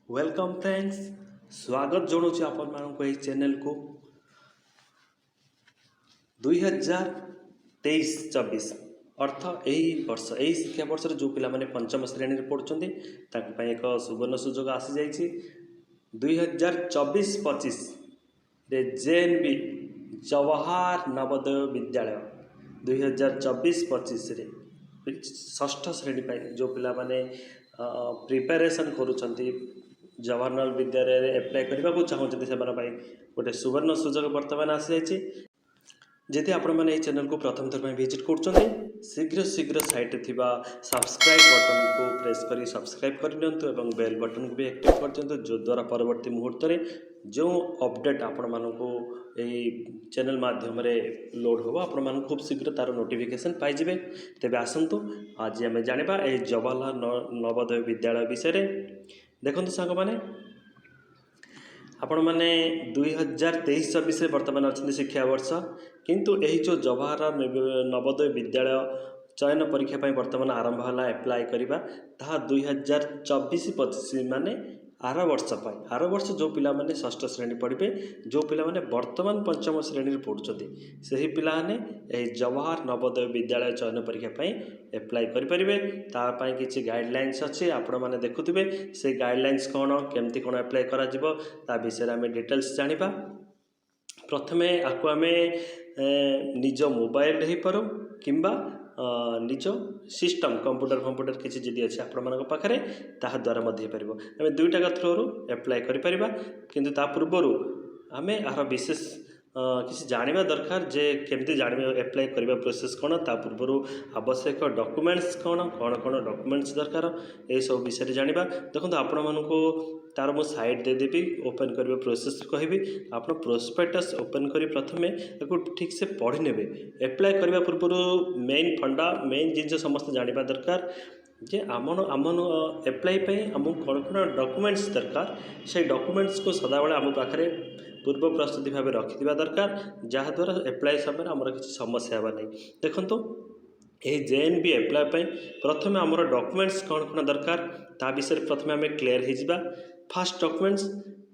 Welcome friends, स्वागत जनाऊँ आपण मानक यही चैनल को 2023-24 अर्थ यही वर्ष यही शिक्षा वर्ष जो पिला माने पंचम श्रेणी में पढ़ुंट एक सुवर्ण सुजोग आसी जाइए 2024-25 JNB जवाहर नवोदय विद्यालय 2024-25 षष्ठ श्रेणी जो पिला माने प्रिपेरेसन करुँच जवाहरलाल विद्यालय एप्लाय करने को चाहते से गोटे सुवर्ण सुजोग बर्तमान आसी जाइए। जदि आपण मैंने चैनल को प्रथम थर में विजिट कर शीघ्र शीघ्र साइट थिबा सब्सक्राइब बटन को प्रेस कर सब्सक्राइब करनी और बेल बटन को भी एक्टिव कर दिंतु जो द्वारा परवर्ती मुहूर्त में जो अपडेट आपण मानक चैनल माध्यम लोड हो आपण मान खूब शीघ्र तार नोटिफिकेशन पाइबे। तेज आसतु आज आम जाना जवाहरलाल नवोदय विद्यालय विषय। देखो सांग मैंने आपण मैंने 2023-24 बर्तमान अच्छे शिक्षा वर्ष किंतु यही जो जवाहरलाल नवोदय विद्यालय चयन परीक्षा बर्तमान आरंभ है एप्लाय करवा 2024-25 माने आर वर्ष जो पिला माने षष्ठ श्रेणी पढ़े जो पिला माने वर्तमान पंचम श्रेणी पढ़ुंट से पिला ने जवाहर नवोदय विद्यालय चयन परीक्षा एप्लाय करेंगे। तापाई किसी गाइडलाइंस अच्छे आपण मैंने देखुवे से गाइडलाइंस कौन केमती कौन एप्लाय करा विषय आम डिटेल्स जाना। प्रथमे आपको आम निज मोबाइल हो पार किंबा निज सिस्टम कंप्यूटर किसी जदि अच्छे आपण पाखे ताहा द्वारा पार आम दुईटा थ्रू एप्लाय करें किंतु पूर्वर आम यार विशेष किसी जाना दरकार जे केमती जाना एप्लाय करने प्रोसेस कौन ता पूर्वर आवश्यक डॉक्यूमेंट्स कौन कौन कौन डॉक्यूमेंट्स दरकार ये सब विषय जाना। देखो आपण मानक तार मु साइड देदेवी ओपन करने प्रोसेस कहि आप प्रोस्पेक्टस ओपन कर प्रथमे ठीक से पढ़ी ने एप्लाय करने पूर्व मेन फंडा मेन जिन समस्त जाना दरकार जे आमन एप्लाय आमको कौन कौन डॉक्यूमेंट्स दरकार से डॉक्यूमेंट्स को सदाबले आम पाखे पूर्व प्रस्तुति भाव रखि दरकार जहाद्वारा एप्लाय समय आमर किसी समस्या होगा नहीं। देखो ये JNB एप्लाय प्रथम आमर डॉक्यूमेंट्स कौन कौन दरकार ता विषय प्रथम आम क्लीयर हो। फास्ट डॉक्यूमेंट्स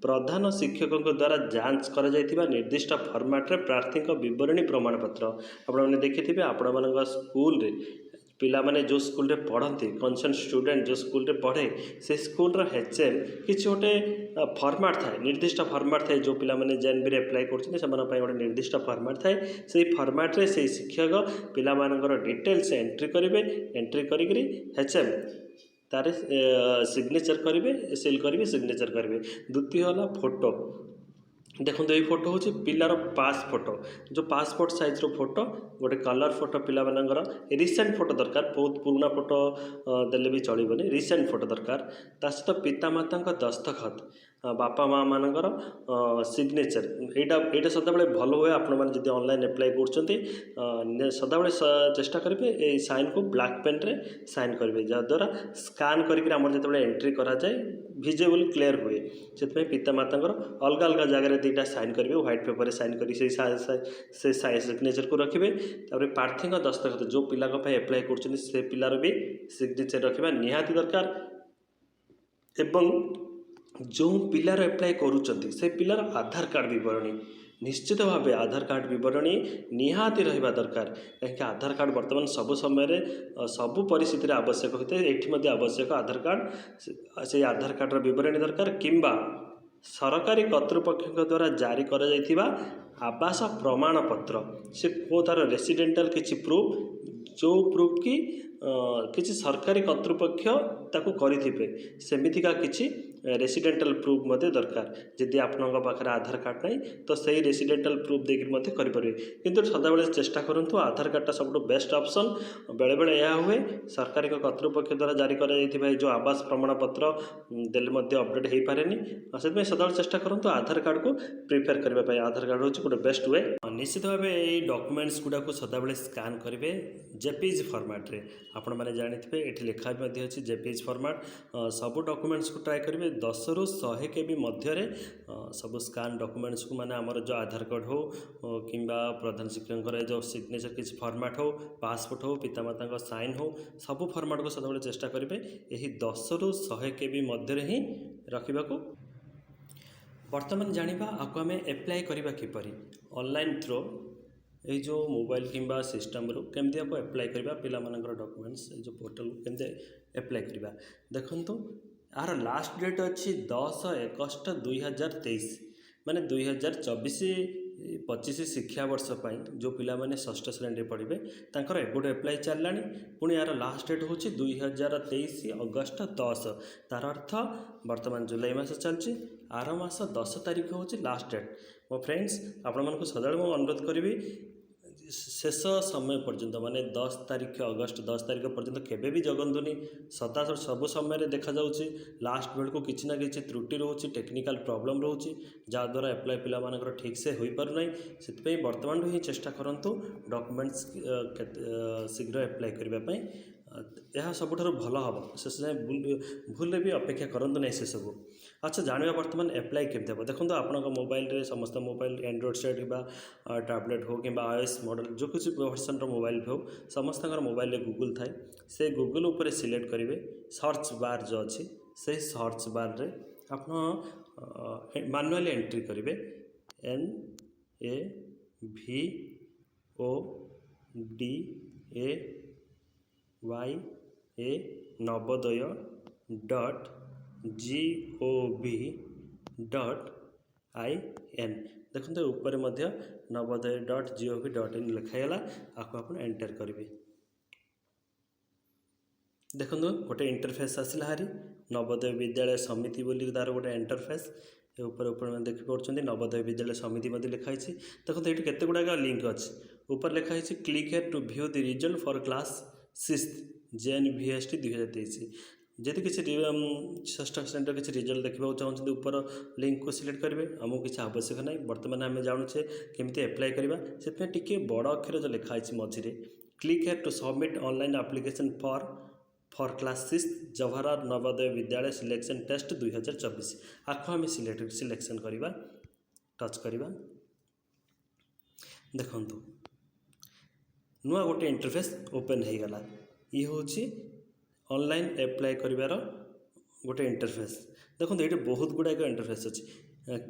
प्रधान शिक्षकों द्वारा जांच कर निर्दिष्ट फॉर्मेट रे प्रार्थी विवरणी प्रमाणपत्र आपने देखिथे आपण मान स्कूल रे पिला माने जो स्कूल रे पढ़ती कंसर्न स्टूडेंट जो स्कूल रे पढ़े से स्कूल HM किसी गोटे फॉर्मेट थाए निर्दिष्ट फॉर्मेट थाए जो पिला माने JNB रे एप्लाय कर निर्दिष्ट फॉर्मेट थाए से फॉर्मेट रे से शिक्षक पिला मानकर डिटेल्स एंट्री करेंगे एंट्री करी HM तारे सिग्नेचर करेंगे सील करेंगे सिग्नेचर करेंगे। द्वितीय है फोटो देखो ये फोटो हूँ पिलार पास फोटो जो पासपोर्ट साइज रो फोटो गोटे कलर फोटो पिला मानकर रिसेंट फोटो दरकार बहुत पुराना फोटो देले भी चलबनी रिसेंट फोटो दरकार ता सहित पितामाता दस्तखत बापा माँ मानकर सिग्नेचर यहाँ सदाबले भल हुए आपण मैंने जब ऑनलाइन एप्लाय कर सदाबले चेष्टा करेंगे ये साइन को ब्लैक पेन रे साइन करेंगे जहाद्वारा स्कान करके जो एंट्री कराए विजिबल क्लियर हुए से पितामाता अलग अलग जगह दुईटा साइन करेंगे व्हाइट पेपर साइन कर सिग्नेचर को रखिए। प्रार्थी दस्तखत जो पिला एप्लाय कर से पिलार भी सिग्नेचर रखा निहाती दरकार एवं जो पिलार एप्लाय करुँच से पिलार आधार कार्ड विवरणी निश्चित भाव आधार कार्ड विवरणी निहाती रहा दरकार कहीं आधार कार्ड बर्तमान सब समय सबु परिस्थिति आवश्यक होता है ये आवश्यक आधार कार्ड से आधार कार्ड विवरणी दरकार किंबा सरकारी कर्तृपक्ष द्वारा जारी कर आवास प्रमाण पत्र से को तार रेसिडेंटल किसी प्रूफ जो प्रूफ की किसी सरकारी कर्तृपक्ष ताकू करिथिबे सेमितिका किसी रेसिडेंटल प्रूफ मध्य दरकार जदि आपन पाखे आधार कार्ड नहीं तो सही रेसिडेंटल प्रूफ देकर करेंगे किंतु सदाबले चेष्टा करूँ आधार कार्डटा सब बेस्ट ऑप्शन बेले बेले यह हुए सरकारी कर्तृपक्ष द्वारा जारी कर जो आवास प्रमाण पत्र देले अपडेट हो पारे से सदाबले चेष्टा करूँ आधार कार्ड को प्रिपेयर करने आधार कार्ड हूँ गोटे बेस्ट वे निश्चित भाव ये डॉक्यूमेंट्स गुड़ा को सदाबले स्कान करेंगे JPG फॉर्मेट रे आपण मैंने जानिथे ये लिखा भी अच्छी जेपीएज फॉर्मेट सबू डॉक्यूमेंट्स को ट्राए करेंगे 10 ରୁ 100 KB मध्य सब स्कान डॉक्यूमेंट्स को माने आमर जो आधार कार्ड हो कि प्रधान शिक्षक जो सिग्नेचर किसी फॉर्मेट हो पासपोर्ट हो पितामाता साइन हो सब फॉर्मेट को सदा चेष्टा करेंगे यही 10 ରୁ 100 KB मध्य ही रखा। बर्तमान जानिबा आपको आम एप्लाय करबा किपरि ऑनलाइन थ्रो ये जो मोबाइल किंबा सिस्टम रो केमती आपको एप्लाय करबा पिला मानकर डॉक्यूमेंट्स ये जो पोर्टल केमती एप्लाय करबा देखंतु यार लास्ट डेट अच्छी 10/1/2023 माने 2024-25 शिक्षावर्ष जो पिला माने षष्ठ श्रेणी पढ़े तांकर एगोटे एप्लाय चललानी पुणी यार लास्ट डेट हूँ 2023 अगस्ट 10 तार अर्थ वर्तमान जुलाई मास चलती आर मास 10 तारिख हूँ लास्ट डेट। मो फ्रेंड्स आपण मानक सदा मुझे अनुरोध करी शेष समय पर्यंत माने 10 तारिख अगस्ट 10 तारिख पर्यंत केबे भी जगंतुनी सदा सब समय देखा जाउछि लास्ट बेल को किछि ना किछि त्रुटि रोचे टेक्निकल प्रॉब्लम रोचे जहाँद्वारा एप्लाय पिला मानकर ठीक से हो पार ना से बर्तमान ही चेष्टा करंतु डॉक्यूमेंट्स शीघ्र एप्लाय करने यह सबुठ भल हम से भूल भी अपेक्षा करंतु नहीं से सब। अच्छा जानिबा बर्तमान एप्लाय केमती हम देखो आपन मोबाइल रे समस्त मोबाइल एंड्रॉइड सेट बा टैबलेट हो कि iOS मॉडल जो कुछ वर्सन मोबाइल भी हो समस्त मोबाइल गूगल थाए से गूगल उपर सिलेक्ट करेंगे सर्च बार जो अच्छी से सर्च बार रे आप मैनुअली एंट्री करेंगे NAVODAY नवोदय .gov.in देखते ऊपर नवोदय.gov.in लिखाला आपको आप एंटर करेंगे। देखो गोटे इंटरफेस आसला हारी नवोदय विद्यालय समिति बोली तार गोटे इंटरफेस ऊपर देखिए नवोदय विद्यालय समिति लिखाई देखो ये केते गुड़ाक लिंक अच्छी ऊपर लिखाई click here to view the result for class 6 JNVST 2023 जदि किसी षष्ठ श्रेणी किसी रिजल्ट देखा चाहते ऊपर लिंक को सिलेक्ट करेंगे आमको किसी आवश्यक ना बर्तमान आम जानूचे केमती एप्लाय करवा से टी बड़ अक्षर जो लिखाई मझे click here to submit online application for class 6 Jawahar Navodaya Vidyalaya selection test 2024 आपको आम सिलेक्शन करवा टच करवा। देखु नुआ गोटे इंटरफेस ओपन हो गला ये हूँ ऑनलाइन एप्लाय करिवार गोटे इंटरफेस देखो ये बहुत गुड़ाक इंटरफेस अच्छी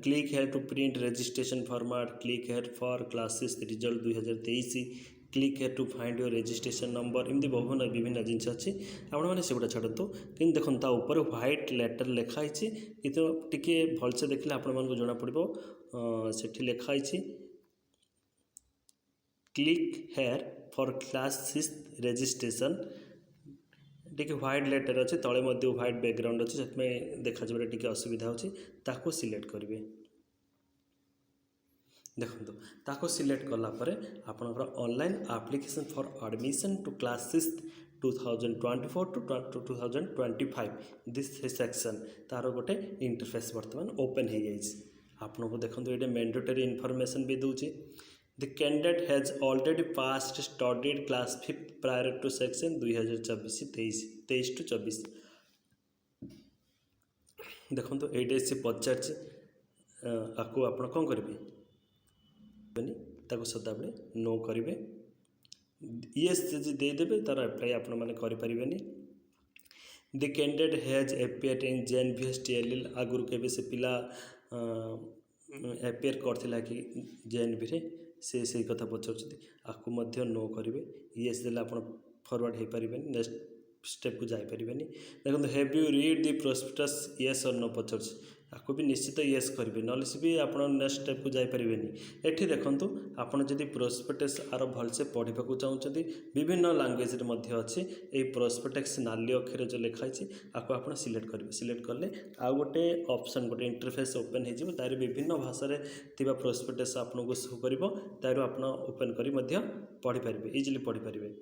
click here to print registration format click here for classes result 2023 click here to find your registration number एमती विभिन्न जिनस अच्छी आपने से गुड़ा छाड़ू कि देखो ऊपर व्हाइट लेटर लिखाई तो टी भलसे देखले आपण मानक जना पड़ो से लिखाई click here for class 6 registration टी व्हाइट लेटर अच्छे तले व्हाइट बैकग्राउंड अच्छे से देखा टी असुविधा होता सिलेक्ट करेंगे। देखो ताको सिलेक्ट कलापर आपनकर online application for admission to class 6 2024 to 2025 this section तार गोटे इंटरफेस बर्तमान ओपन हो जाए आपको देखो ये मैंडेटरी इनफॉरमेशन भी दूसरी the candidate has already passed studied class 5 prior to section 2024-23 to 24 देखो ये सी पचार आपको आप कौन करेंगे सदाबले नो करेंगे येस देदेवे तार एप्लाय आपण मैंने करें। The candidate has appear in JNVST LL आगुरी के से पिला एपियर करथिला कि JNV रे से कथा पचार आपको नो करेंगे येस देला आप फॉरवर्ड हो पारे नेक्स्ट स्टेप को जापर देखो have you read the prospectus yes और नो पचार आपको भी निश्चित येस करेंगे ना भी आप नेक्स्ट स्टेप को जापर एठी देखूँ आपड़ जदि प्रोस्पेक्टस आर भलसे पढ़ा चाहते विभिन्न लैंग्वेज अच्छी ये प्रोस्पेक्टस नाली अक्षर जो लिखाई आपको आप सिलेक्ट करेंगे सिलेक्ट कले आउ गोटे ऑप्शन गोटे इंटरफेस ओपन हो तार विभिन्न भाषा प्रोस्पेक्टस आपको शो कर आप ओपन कर पढ़ी पारे इजिली पढ़ी पारे।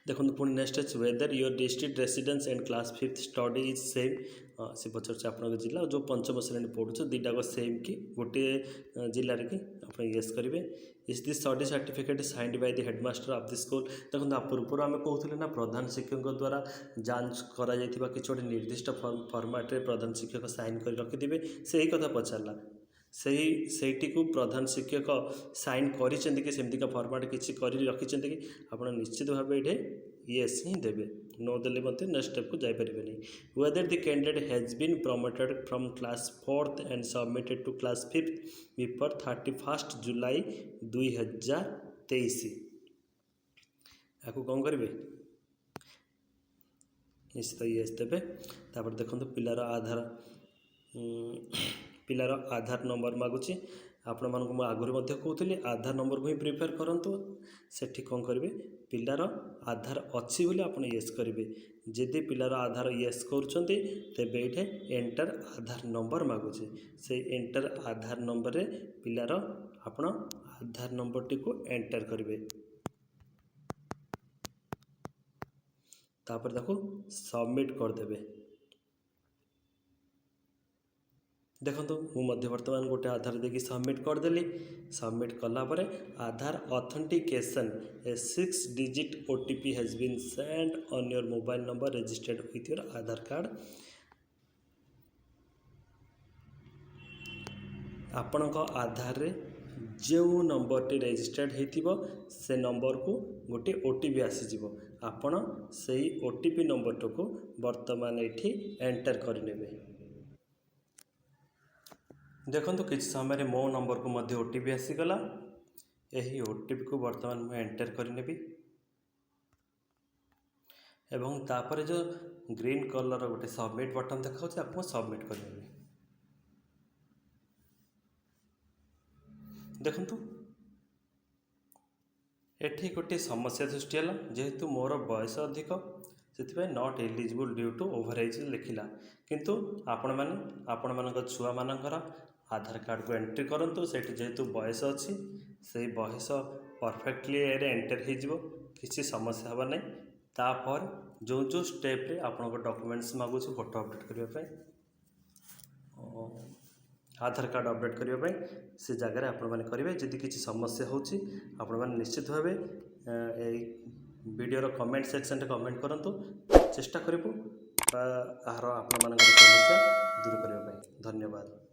देखो पुणी नेक्स्ट अच्छे whether your district residence and class 5 study is same से पचार आप जिला जो पंचम श्रेणी पढ़ुच दुईटाक सेम कि गोटे जिले कि आप येस करेंगे is this study certificate signed by the headmaster of the school. देखो आ पूर्व आम कहते ना प्रधान शिक्षक द्वारा जांच करा किसी गोटे निर्दिष्ट फर्माट रे प्रधान शिक्षक साइन कर रखिथे से ही कथा पचारा सेठी को प्रधान शिक्षक साइन करिसेंति कि सेमतिका फर्माट किसी कर रखिंट कि आप निश्चित भाव ये येस ही देवे नो देले नेक्स्ट स्टेप को जापर नहीं। Whether the candidate has been promoted from class 4th and submitted to class 5th before 31 July 2023 आपको कौन करेंगे निश्चित येस देवे। तापर देखो पिलार आधार नंबर मागुची आपण मानक आगुरी कहूली आधार नंबर को ही प्रिफेयर करूँ सेठी कौन करेंगे पिलार आधार अच्छी बोली आप येस करेंगे जदि पिलार आधार येस कर तेबे ये एंटर आधार नंबर मागुचे से एंटर आधार नंबर रे पिलार आपण आधार नंबर टी को एंटर करेंगे तापर ताको सबमिट करदेवे। देखो मुझे बर्तमान गोटे आधार देखिए सबमिट करदेली सबमिट कलापर Aadhaar authentication a 6 digit OTP has been sent on your mobile number registered with your Aadhaar card. आपण आधार रे जो नंबर टी रजिस्टर्ड होइतिबो से नंबर को गोटे OTP आसीजिव आपण से OTP नंबर को वर्तमान ये एंटर करनेबे। देखो किसी समय मो नंबर को मध्य OTP आसीगला यही OTP को वर्तमान मुझे एंटर करनेबी एवं तापर जो ग्रीन कलर गोटे सबमिट बटन देखा आपको सबमिट करनेबी। देखंतु एठी गोटे समस्या सृष्टि है जेहेतु मोर बयस अधिक से not eligible due to over age लिखिला किंतु आपण मान छुआ मानकर आधार कार्ड को एंट्री करूँ से जेहेतु बयस अच्छी से बयस परफेक्टली एंटर हो किसी समस्या हवा नहीं। तापर जो जो स्टेप रे आपण डॉक्यूमेंट्स मागुच फोटो अपडेट करने आधार कार्ड अपडेट करने से जगह आपण मैंने करेंगे जदि किसी समस्या होची आपण मैंने निश्चित भाव वीडियो कमेंट सेक्शन रे कमेंट करंतु चेष्टा करूँ यार आपण समस्या दूर करने। धन्यवाद।